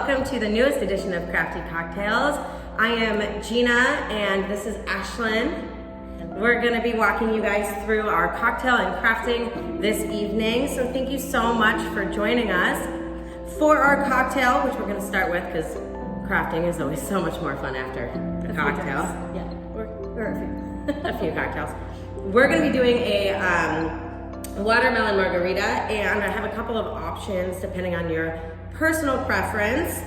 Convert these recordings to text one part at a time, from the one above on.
welcome to the newest edition of Crafty Cocktails. I am Gina and this is Ashlyn. We're gonna be walking you guys through our cocktail and crafting this evening. So thank you so much for joining us for our cocktail, which we're gonna start with because crafting is always so much more fun after the cocktail. Yeah, or A few cocktails. We're gonna be doing a watermelon margarita, and I have a couple of options depending on your personal preference.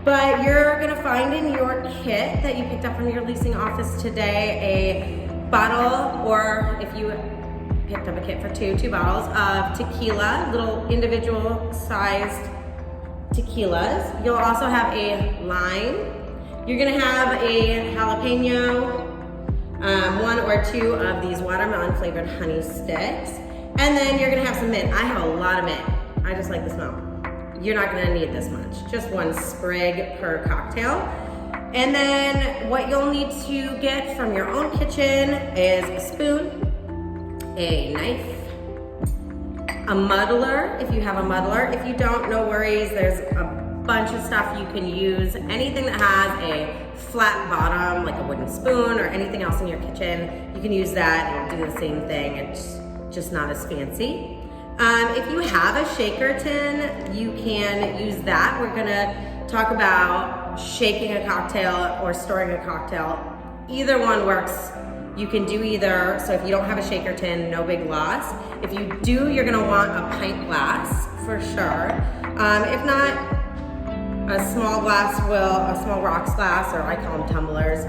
But you're gonna find in your kit that you picked up from your leasing office today a bottle, or if you picked up a kit for two bottles of tequila, little individual sized tequilas. You'll also have a lime. You're gonna have a jalapeno, one or two of these watermelon flavored honey sticks. And then you're gonna have some mint. I have a lot of mint. I just like the smell. You're not gonna need this much, just one sprig per cocktail. And then what you'll need to get from your own kitchen is a spoon, a knife, a muddler, if you have a muddler. If you don't, no worries, there's a bunch of stuff you can use. Anything that has a flat bottom, like a wooden spoon or anything else in your kitchen, you can use that. It'll do the same thing. It's just not as fancy. If you have a shaker tin, you can use that. We're gonna talk about shaking a cocktail or storing a cocktail. Either one works. You can do either. So if you don't have a shaker tin, no big loss. If you do, you're gonna want a pint glass for sure. If not, a small rocks glass, or I call them tumblers,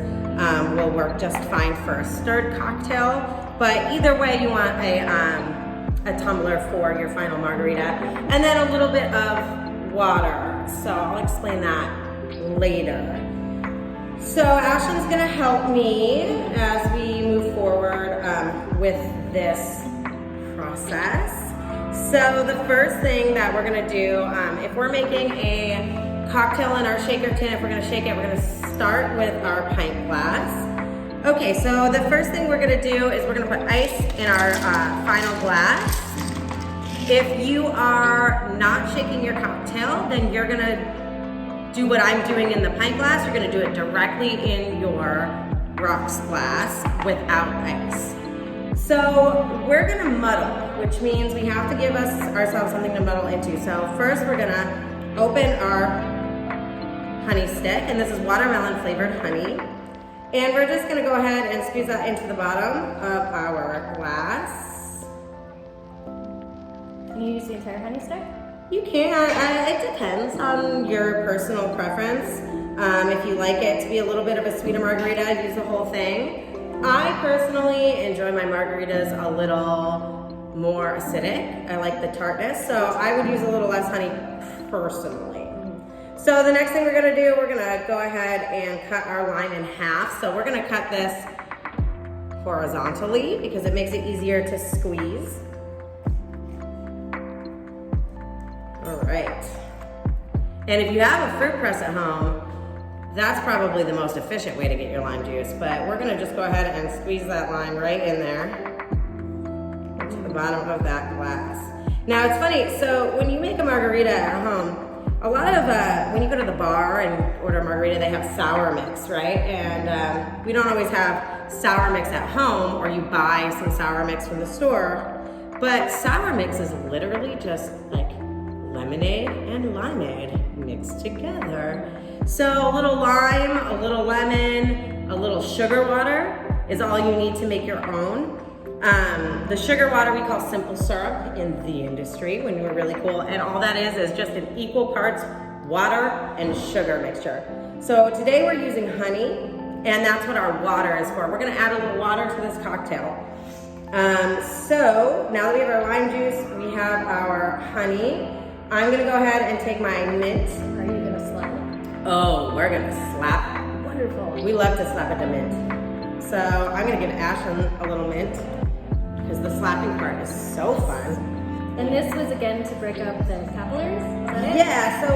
will work just fine for a stirred cocktail. But either way, you want a tumbler for your final margarita. And then a little bit of water. So I'll explain that later. So Ashlyn's gonna help me as we move forward with this process. So the first thing that we're gonna do, if we're making a cocktail in our shaker tin, if we're gonna shake it, we're gonna start with our pint glass. Okay, so the first thing we're gonna do is we're gonna put ice in our final glass. If you are not shaking your cocktail, then you're gonna do what I'm doing in the pint glass. You're gonna do it directly in your rocks glass without ice. So we're gonna muddle, which means we have to give ourselves something to muddle into. So first we're gonna open our honey stick, and this is watermelon flavored honey. And we're just gonna go ahead and squeeze that into the bottom of our glass. Can you use the entire honey stick? You can, it depends on your personal preference. If you like it to be a little bit of a sweeter margarita, use the whole thing. I personally enjoy my margaritas a little more acidic. I like the tartness, so I would use a little less honey personally. So the next thing we're gonna do, we're gonna go ahead and cut our lime in half. So we're gonna cut this horizontally because it makes it easier to squeeze. All right. And if you have a fruit press at home, that's probably the most efficient way to get your lime juice. But we're gonna just go ahead and squeeze that lime right in there to the bottom of that glass. Now it's funny, so when you make a margarita at home, a lot of, when you go to the bar and order a margarita, they have sour mix, right? And we don't always have sour mix at home, or you buy some sour mix from the store. But sour mix is literally just like lemonade and limeade mixed together. So a little lime, a little lemon, a little sugar water is all you need to make your own. The sugar water we call simple syrup in the industry when we're really cool, and all that is just an equal parts water and sugar mixture. So today we're using honey, and that's what our water is for. We're gonna add a little water to this cocktail. So now that we have our lime juice, we have our honey. I'm gonna go ahead and take my mint. Are you gonna slap it? Oh, we're gonna slap it. Wonderful. We love to slap it to mint. So I'm gonna give Ashlyn a little mint, because the slapping part is so fun. And this was again to break up the capillaries, is that it? Yeah, so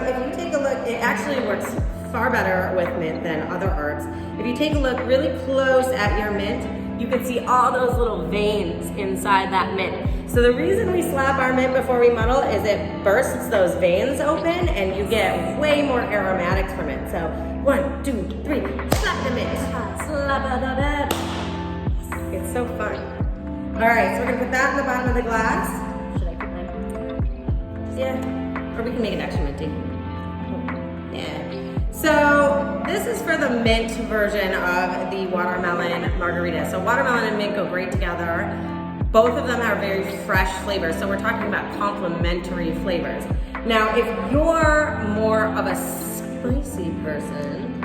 if you take a look, it actually works far better with mint than other herbs. If you take a look really close at your mint, you can see all those little veins inside that mint. So the reason we slap our mint before we muddle is it bursts those veins open and you get way more aromatics from it. So 1, 2, 3, slap the mint. Slap the mint. It's so fun. All right, so we're gonna put that in the bottom of the glass. Should I put mine? Yeah, or we can make it extra minty. Yeah. So this is for the mint version of the watermelon margarita. So watermelon and mint go great together. Both of them are very fresh flavors. So we're talking about complementary flavors. Now, if you're more of a spicy person,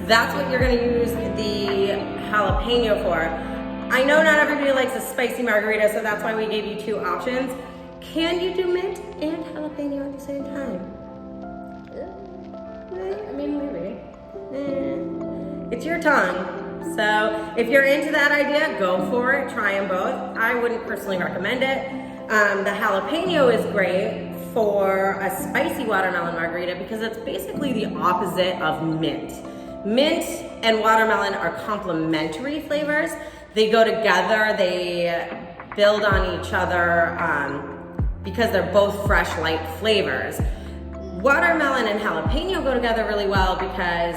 that's what you're gonna use the jalapeno for. I know not everybody likes a spicy margarita, so that's why we gave you 2 options. Can you do mint and jalapeno at the same time? I mean, maybe. It's your tongue. So if you're into that idea, go for it. Try them both. I wouldn't personally recommend it. The jalapeno is great for a spicy watermelon margarita because it's basically the opposite of mint. Mint and watermelon are complementary flavors. They go together, they build on each other because they're both fresh, light flavors. Watermelon and jalapeno go together really well because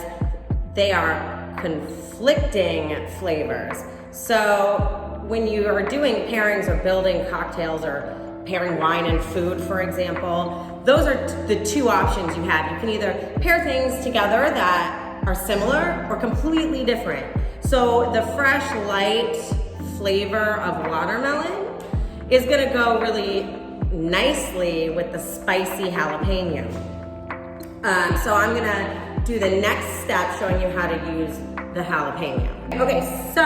they are conflicting flavors. So when you are doing pairings or building cocktails or pairing wine and food, for example, those are the 2 options you have. You can either pair things together that are similar or completely different. So the fresh, light flavor of watermelon is gonna go really nicely with the spicy jalapeno. So I'm gonna do the next step showing you how to use the jalapeno. Okay, so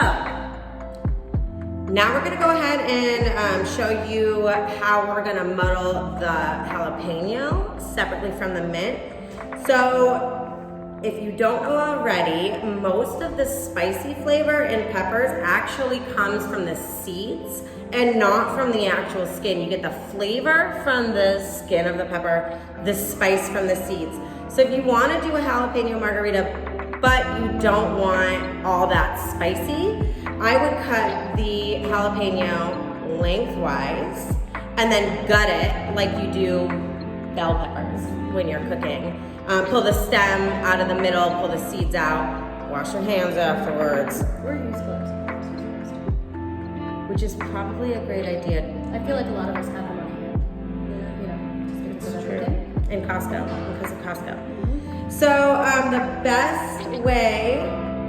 now we're gonna go ahead and show you how we're gonna muddle the jalapeno separately from the mint. So if you don't know already, most of the spicy flavor in peppers actually comes from the seeds and not from the actual skin. You get the flavor from the skin of the pepper, the spice from the seeds. So if you want to do a jalapeno margarita, but you don't want all that spicy, I would cut the jalapeno lengthwise and then gut it like you do bell peppers when you're cooking. Pull the stem out of the middle, pull the seeds out, wash your hands afterwards. Or use gloves. Which is probably a great idea. I feel like a lot of us have them on hand. Yeah, just It's put it true. in. In Costco, because of Costco. So the best way,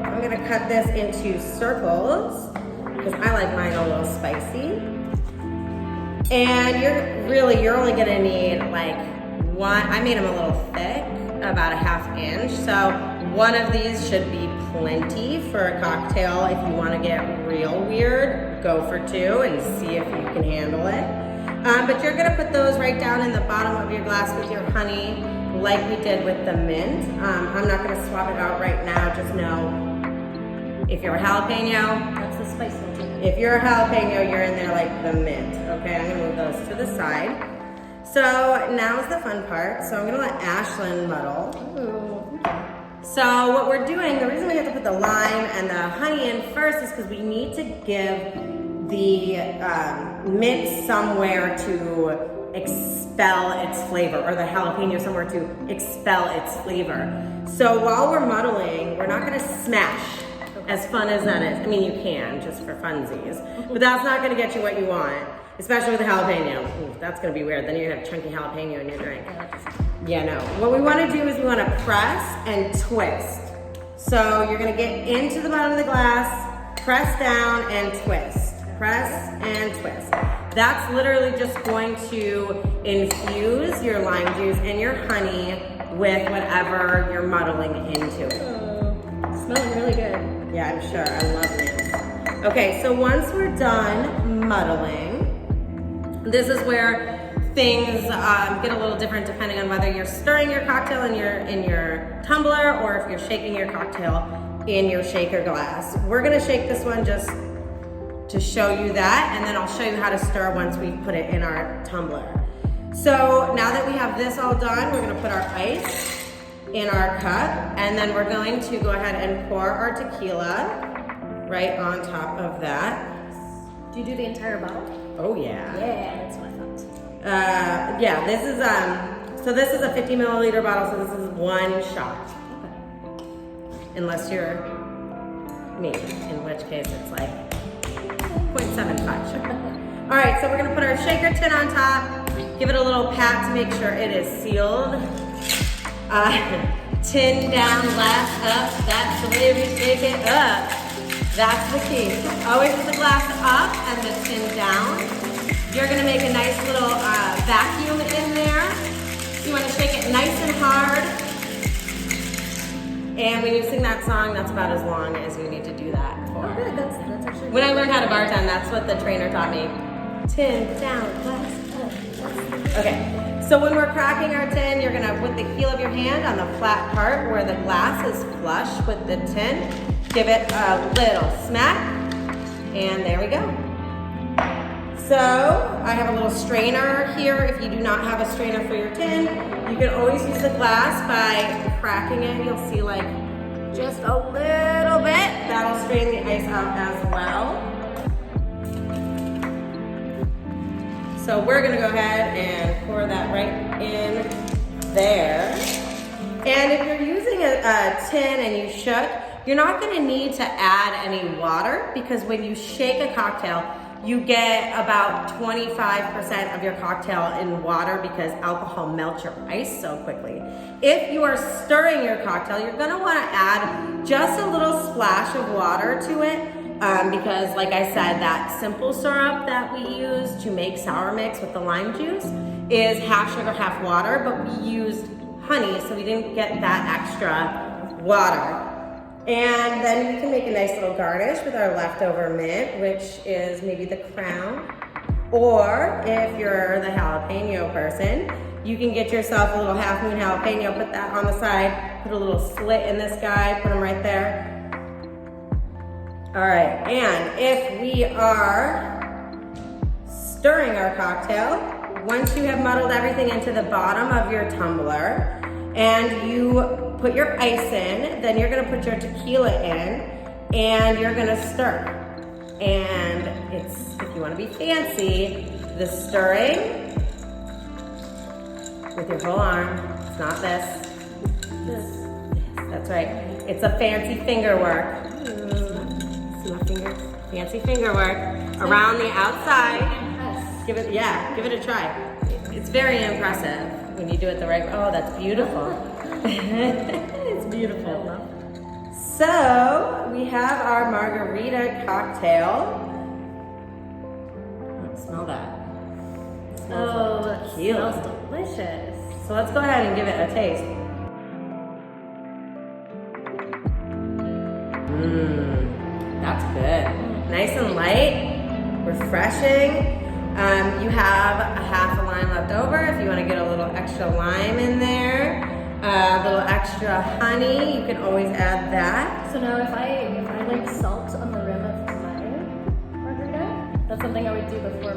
I'm gonna cut this into circles because I like mine a little spicy. And you're only gonna need like one, I made them a little thick, about a 1/2 inch. So one of these should be plenty for a cocktail. If you wanna get real weird, go for 2 and see if you can handle it. But you're gonna put those right down in the bottom of your glass with your honey, like we did with the mint. I'm not gonna swap it out right now, just know if you're a jalapeno, That's the spice one. if you're a jalapeno, you're in there like the mint. Okay, I'm gonna move those to the side. So now's the fun part. So I'm gonna let Ashlyn muddle. Ooh, okay. So what we're doing, the reason we have to put the lime and the honey in first is because we need to give the mint somewhere to expel its flavor, or the jalapeno somewhere to expel its flavor. So while we're muddling, we're not gonna smash, as fun as that is. I mean, you can, just for funsies, but that's not gonna get you what you want, especially with the jalapeno. Ooh, that's gonna be weird, then you're gonna have chunky jalapeno in your drink. Yeah, no. What we wanna do is we wanna press and twist. So you're gonna get into the bottom of the glass, press down and twist. Press and twist. That's literally just going to infuse your lime juice and your honey with whatever you're muddling into it. Smelling really good. Yeah, I'm sure. I love mint. Okay, so once we're done muddling, this is where things get a little different depending on whether you're stirring your cocktail in your tumbler or if you're shaking your cocktail in your shaker glass. We're gonna shake this one just to show you that, and then I'll show you how to stir once we put it in our tumbler. So now that we have this all done, we're gonna put our ice in our cup, and then we're going to go ahead and pour our tequila right on top of that. Do you do the entire bottle? Oh yeah. Yeah, that's what I thought. Yeah, this is so this is a 50 milliliter bottle, so this is one shot. Unless you're me, in which case it's like 0.75 sugar. All right, so we're gonna put our shaker tin on top, give it a little pat to make sure it is sealed. Tin down, glass up, that's the way we shake it up. That's the key. Always put the glass up and the tin down. You're gonna make a nice little vacuum in there. You wanna shake it nice and hard. And when you sing that song, that's about as long as you need to do that for. Oh, good. That's actually When I learned how to bartend, that's what the trainer taught me. Tin down, glass up. Okay, so when we're cracking our tin, you're gonna put the heel of your hand on the flat part where the glass is flush with the tin. Give it a little smack, and there we go. So I have a little strainer here. If you do not have a strainer for your tin, you can always use the glass by cracking it. You'll see like just a little bit. That'll strain the ice out as well. So we're gonna go ahead and pour that right in there. And if you're using a tin and you shook, you're not gonna need to add any water because when you shake a cocktail, you get about 25% of your cocktail in water because alcohol melts your ice so quickly. If you are stirring your cocktail, you're gonna wanna add just a little splash of water to it because like I said, that simple syrup that we use to make sour mix with the lime juice is half sugar, half water, but we used honey, so we didn't get that extra water. And then we can make a nice little garnish with our leftover mint, which is maybe the crown. Or if you're the jalapeno person, you can get yourself a little half moon jalapeno, put that on the side, put a little slit in this guy, put them right there. All right, and if we are stirring our cocktail, once you have muddled everything into the bottom of your tumbler, and you put your ice in, then you're gonna put your tequila in, and you're gonna stir. And it's, if you wanna be fancy, the stirring with your whole arm, it's not this. This, that's right. It's a fancy finger work. See my fingers? Fancy finger work. Around the outside. Give it a try. It's very impressive. When you do it the right way. Oh, that's beautiful. It's beautiful. So, we have our margarita cocktail. Oh, smell that. It smells it smells delicious. So let's go ahead and give it a taste. That's good. Nice and light, refreshing. You have a half a lime left over if you want to get a little extra lime in there, a little extra honey, you can always add that. So now if I like salt on the rim of my margarita, that's something I would do before.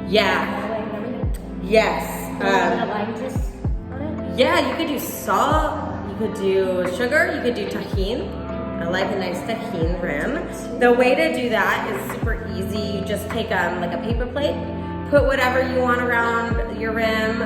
Yeah. And everything. Yes. A little lime juice on it. Yeah, you could do salt, you could do sugar, you could do tahini. I like a nice tahini rim. The way to do that is super easy. You just take like a paper plate, put whatever you want around your rim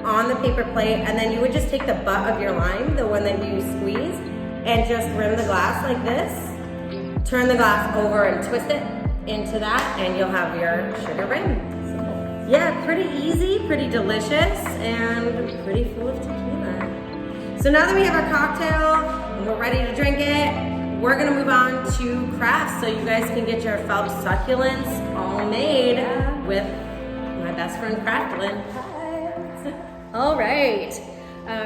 on the paper plate, and then you would just take the butt of your lime, the one that you squeeze, and just rim the glass like this. Turn the glass over and twist it into that, and you'll have your sugar rim. Yeah, pretty easy, pretty delicious, and pretty full of tequila. So now that we have our cocktail, and we're ready to drink it, we're gonna move on to crafts so you guys can get your felt succulents all made with my best friend Crafty. All right,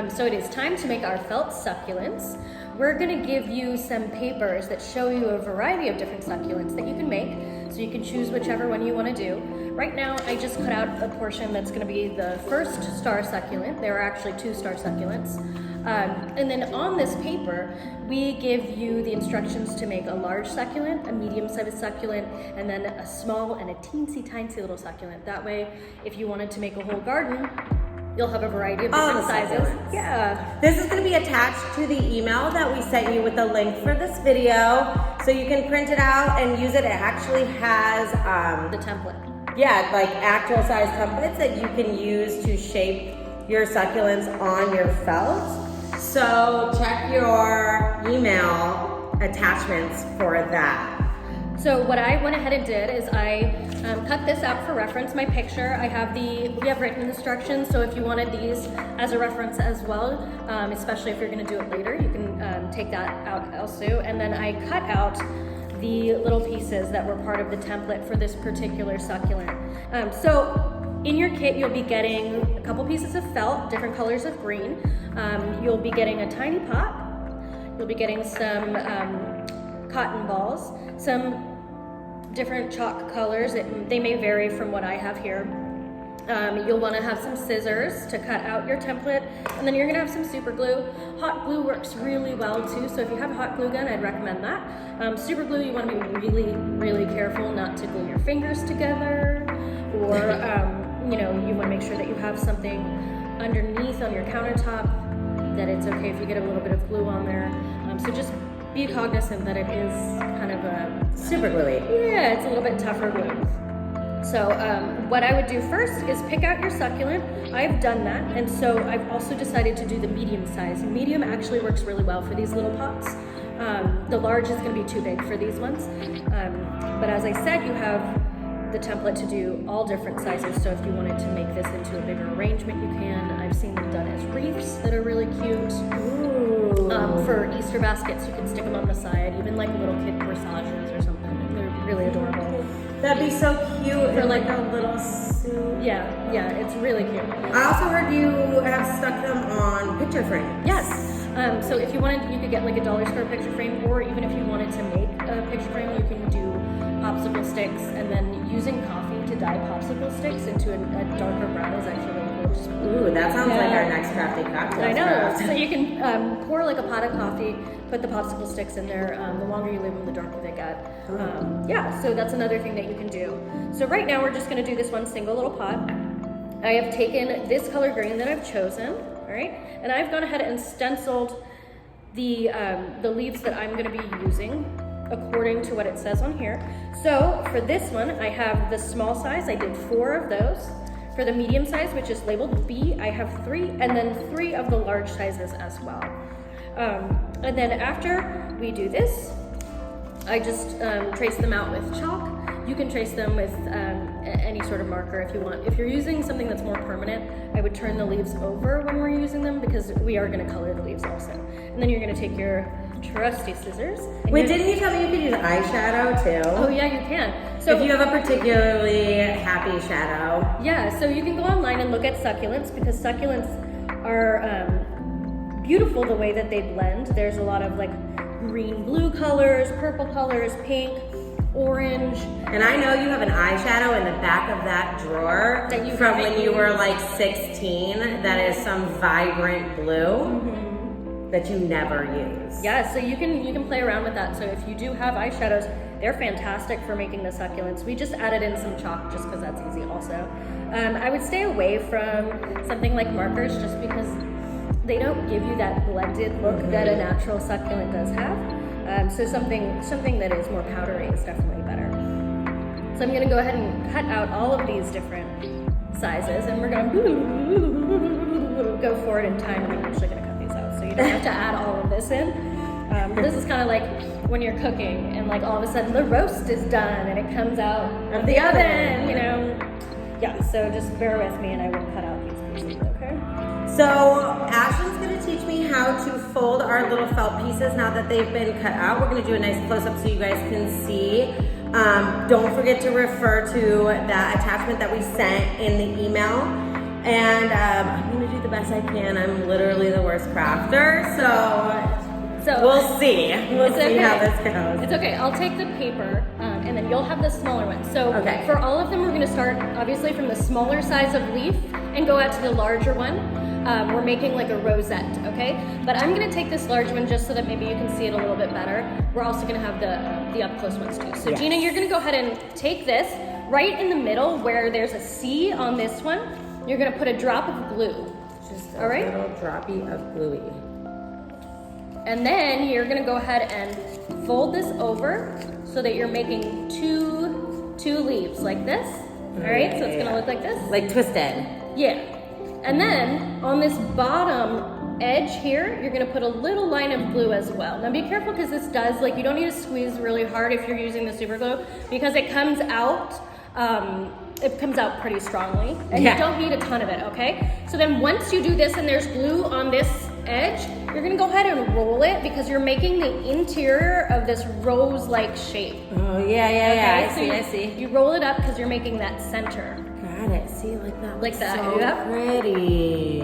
so it is time to make our felt succulents. We're gonna give you some papers that show you a variety of different succulents that you can make, so you can choose whichever one you wanna do. Right now, I just cut out a portion that's gonna be the first star succulent. There are actually 2 star succulents. And then on this paper, we give you the instructions to make a large succulent, a medium-sized succulent, and then a small and a teensy-tiny little succulent. That way, if you wanted to make a whole garden, you'll have a variety of different sizes. Succulents. Yeah. This is going to be attached to the email that we sent you with the link for this video. So you can print it out and use it. It actually has The template. yeah, like actual size templates that you can use to shape your succulents on your felt. So check your email attachments for that. So what I went ahead and did is I cut this out for reference, my picture. We have written instructions, so if you wanted these as a reference as well, especially if you're gonna do it later, you can take that out also. And then I cut out the little pieces that were part of the template for this particular succulent. So in your kit, you'll be getting a couple pieces of felt, different colors of green. You'll be getting a tiny pot. You'll be getting some cotton balls, some different chalk colors. They may vary from what I have here. You'll want to have some scissors to cut out your template, and then you're going to have some super glue. Hot glue works really well too, so if you have a hot glue gun, I'd recommend that. Super glue, you want to be really, really careful not to glue your fingers together, or you want to make sure that you have something underneath on your countertop, that it's okay if you get a little bit of glue on there. So just be cognizant that it is kind of a super gluey. Yeah, it's a little bit tougher glue. So what I would do first is pick out your succulent. I've done that, and so I've also decided to do the medium size. Medium actually works really well for these little pots. The large is going to be too big for these ones. But as I said, you have the template to do all different sizes, so if you wanted to make this into a bigger arrangement, you can. I've seen them done as wreaths that are really cute. For Easter baskets, you can stick them on the side, even like little kid corsages or something. They're really adorable. That'd be so cute. For like a little suit. Yeah, it's really cute. I also heard you have stuck them on picture frames. Yes. So if you wanted, you could get like a dollar store picture frame, or even if you wanted to make a picture frame, you can do popsicle sticks, and then using coffee to dye popsicle sticks into a darker brown is actually really cool. Ooh, that sounds like our next crafty cocktail. I know. Craft. So you can pour like a pot of coffee, put the popsicle sticks in there. The longer you leave them, the darker they get. Yeah, so that's another thing that you can do. So right now we're just going to do this one single little pot. I have taken this color green that I've chosen, all right, and I've gone ahead and stenciled the leaves that I'm going to be using according to what it says on here. So for this one, I have the small size. I did 4 of those. For the medium size, which is labeled B, I have 3, and then 3 of the large sizes as well. And then after we do this, I just trace them out with chalk. You can trace them with any sort of marker if you want. If you're using something that's more permanent, I would turn the leaves over when we're using them, because we are going to color the leaves also. And then you're going to take your trusty scissors. Wait, didn't you tell me you could use eyeshadow too? Oh yeah, you can. So if you have a particularly happy shadow. Yeah, so you can go online and look at succulents, because succulents are beautiful the way that they blend. There's a lot of like green, blue colors, purple colors, pink, orange. And I know you have an eyeshadow in the back of that drawer that from when you were like 16 that is some vibrant blue that you never use. Yeah, so you can play around with that. So if you do have eyeshadows, they're fantastic for making the succulents. We just added in some chalk just because that's easy also. I would stay away from something like markers, just because they don't give you that blended look that a natural succulent does have. So something that is more powdery is definitely better. So I'm gonna go ahead and cut out all of these different sizes, and we're gonna go forward in time, and I'm actually gonna cut these out, so you don't have to add all of this in. This is kind of like when you're cooking and like all of a sudden the roast is done and it comes out of the oven, you know? Yeah, so just bear with me and I will cut out these pieces, okay? So Ashlyn's gonna teach me how to fold our little felt pieces now that they've been cut out. We're gonna do a nice close-up so you guys can see. Don't forget to refer to that attachment that we sent in the email. And I'm gonna do the best I can. I'm literally the worst crafter, so we'll see. We'll see how this goes. It's okay. I'll take the paper, and then you'll have the smaller one. So for all of them, we're going to start obviously from the smaller size of leaf and go out to the larger one. We're making like a rosette, okay? But I'm going to take this large one just so that maybe you can see it a little bit better. We're also going to have the up close ones too. So Gina, you're going to go ahead and take this right in the middle where there's a C on this one. You're going to put a drop of glue. Just a little droppy of gluey. And then you're gonna go ahead and fold this over so that you're making two leaves like this. All right, so it's gonna look like this. Like twisted. Yeah. And then on this bottom edge here, you're gonna put a little line of glue as well. Now be careful because this does, like, you don't need to squeeze really hard if you're using the super glue because it comes out pretty strongly and you don't need a ton of it, okay? So then once you do this and there's glue on this edge, you're gonna go ahead and roll it because you're making the interior of this rose-like shape. Oh, yeah, Okay, I see. You roll it up because you're making that center. Got it, see, like that. Like that, So yeah. pretty.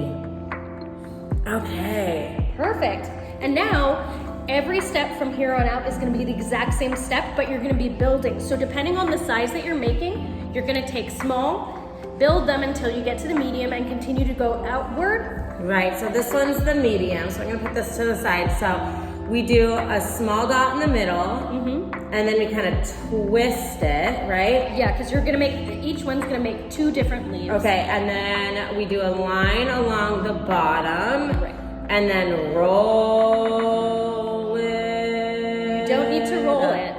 Okay. Perfect. And now, every step from here on out is gonna be the exact same step, but you're gonna be building. So depending on the size that you're making, you're gonna take small, build them until you get to the medium and continue to go outward. Right, so this one's the medium, so I'm gonna put this to the side. So we do a small dot in the middle, and then we kind of twist it, right? Yeah, because you're gonna make, each one's gonna make 2 different leaves. Okay, and then we do a line along the bottom, Right. and then roll it. You don't need to roll it.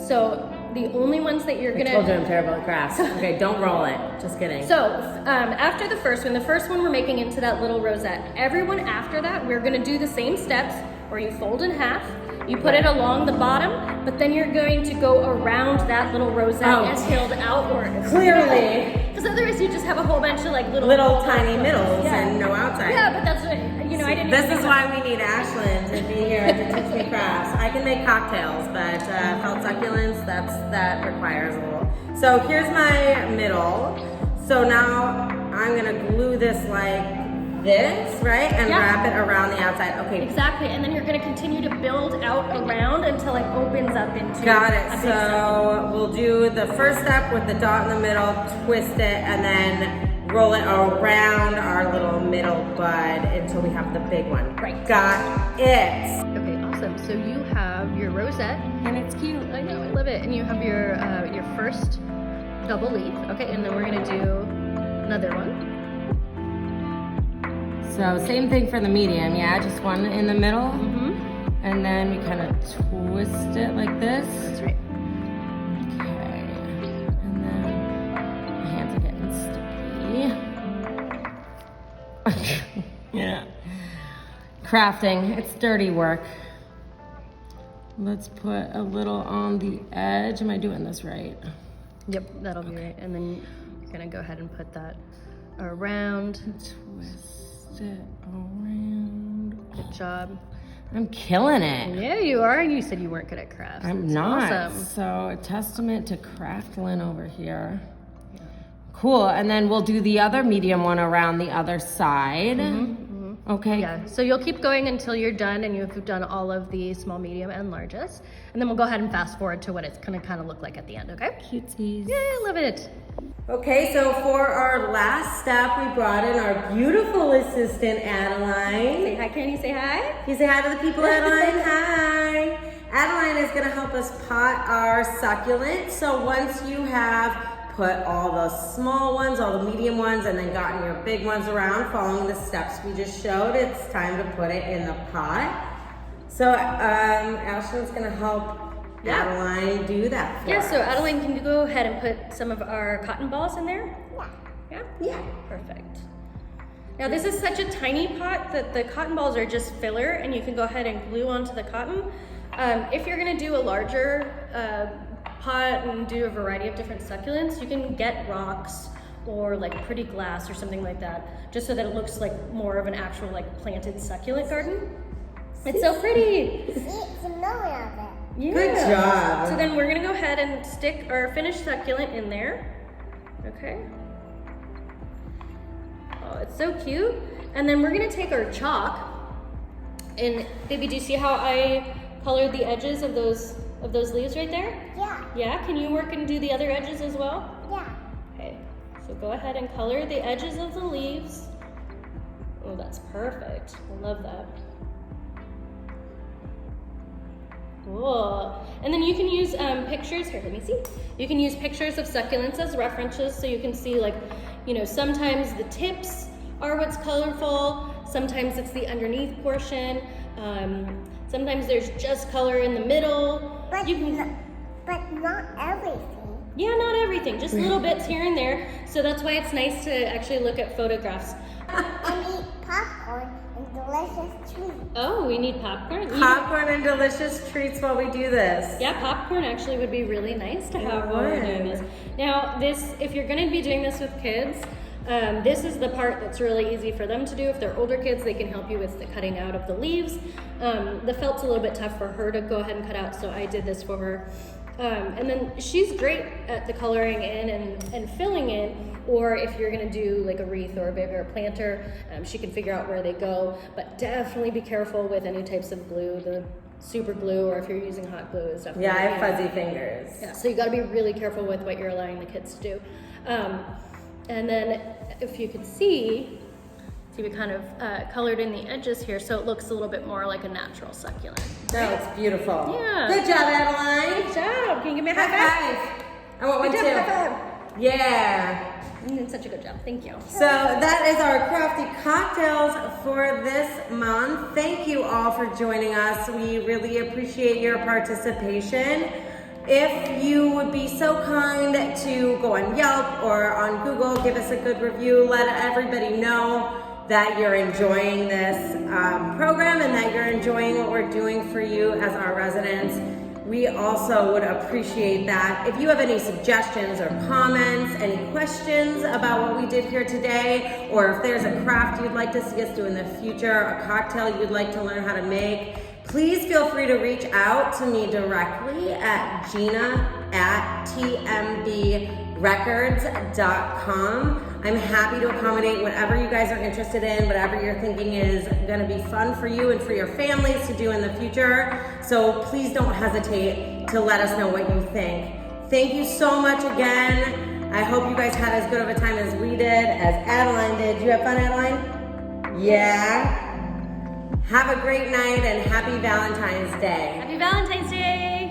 So the only ones that you're I gonna... told you I'm terrible at crafts. Okay, don't roll it. Just kidding. So after the first one we're making into that little rosette. Everyone after that, we're gonna do the same steps where you fold in half, you put it along the bottom, but then you're going to go around that little rosette and build outward. Clearly. Because otherwise you just have a whole bunch of like little tiny middles Yeah. and no outside. Yeah, but that's what, you know, I didn't This even is why we need Ashlyn to be here to teach me crafts. I can make cocktails, but felt succulents, that requires a little. So here's my middle. So now I'm gonna glue this like this, right? And wrap it around the outside. Okay. Exactly, and then you're gonna continue to build out around until it opens up into Got a it. big So circle. we'll do the first step with the dot in the middle, twist it, and then roll it around our little middle bud until we have the big one. Right. Got it. Okay, awesome. So you have your rosette, and it's cute. I know, I love it. And you have your first double leaf. Okay, and then we're gonna do another one. So same thing for the medium, yeah? Just one in the middle. And then we kind of twist it like this. That's right. Okay. And then my hands are getting sticky. Yeah. Crafting, it's dirty work. Let's put a little on the edge. Am I doing this right? Yep, that'll be right. And then you're gonna go ahead and put that around. Twist it around. Good job. I'm killing it. Yeah, you are. And you said you weren't good at crafts. I'm That's not. Awesome. So a testament to Craftlyn over here. Yeah. Cool. And then we'll do the other medium one around the other side. Okay. Yeah. So you'll keep going until you're done and you've done all of the small, medium, and largest. And then we'll go ahead and fast forward to what it's gonna kind of look like at the end, okay? Cuties. Yeah, I love it. Okay, so for our last step, we brought in our beautiful assistant, Adeline. Say hi, can you say hi? Can you say hi to the people, Adeline? Hi. Adeline is gonna help us pot our succulent. So once you have put all the small ones, all the medium ones, and then gotten your big ones around, following the steps we just showed, it's time to put it in the pot. So Ashlyn's gonna help Adeline do that for us. So Adeline, can you go ahead and put some of our cotton balls in there? Yeah? Yeah. Perfect. Now this is such a tiny pot that the cotton balls are just filler and you can go ahead and glue onto the cotton. If you're gonna do a larger pot and do a variety of different succulents, you can get rocks or like pretty glass or something like that, just so that it looks like more of an actual like planted succulent garden. It's so pretty. It's a million of it. Yeah. Good job. So then we're gonna go ahead and stick our finished succulent in there. Okay. Oh, it's so cute. And then we're gonna take our chalk. And baby, do you see how I colored the edges of those leaves right there? Yeah. Yeah, can you work and do the other edges as well? Yeah. Okay, so go ahead and color the edges of the leaves. Oh, that's perfect. I love that. Cool. And then you can use pictures. Here, let me see. You can use pictures of succulents as references so you can see, like, you know, sometimes the tips are what's colorful, sometimes it's the underneath portion. Sometimes there's just color in the middle. But, You can, but not everything. yeah, not everything, just little bits here and there. So that's why it's nice to actually look at photographs. And eat popcorn and delicious treats. Oh, we need popcorn? Popcorn and delicious treats while we do this. Yeah, popcorn actually would be really nice to have while we're doing this. Now, if you're going to be doing this with kids, this is the part that's really easy for them to do. If they're older kids, they can help you with the cutting out of the leaves. The felt's a little bit tough for her to go ahead and cut out, so I did this for her. And then she's great at the coloring in and filling in, or if you're gonna do like a wreath or a bigger planter, she can figure out where they go, but definitely be careful with any types of glue, the super glue, or if you're using hot glue is definitely. Yeah, I have fuzzy fingers. Yeah, so you gotta be really careful with what you're allowing the kids to do. And then if you could see we kind of colored in the edges here, so it looks a little bit more like a natural succulent. That looks beautiful. Yeah. Good job, Adeline. Good job. Can you give me a high High five? five. I want one Good too. job, high five. Yeah. You did such a good job. Thank you. So that is our crafty cocktails for this month. Thank you all for joining us. We really appreciate your participation. If you would be so kind to go on Yelp or on Google, give us a good review, let everybody know that you're enjoying this program and that you're enjoying what we're doing for you as our residents. We also would appreciate that. If you have any suggestions or comments, any questions about what we did here today, or if there's a craft you'd like to see us do in the future, a cocktail you'd like to learn how to make, please feel free to reach out to me directly at gina@tmbrecords.com. I'm happy to accommodate whatever you guys are interested in, whatever you're thinking is gonna be fun for you and for your families to do in the future. So please don't hesitate to let us know what you think. Thank you so much again. I hope you guys had as good of a time as we did, as Adeline did. Did you have fun, Adeline? Yeah? Have a great night and happy Valentine's Day. Happy Valentine's Day.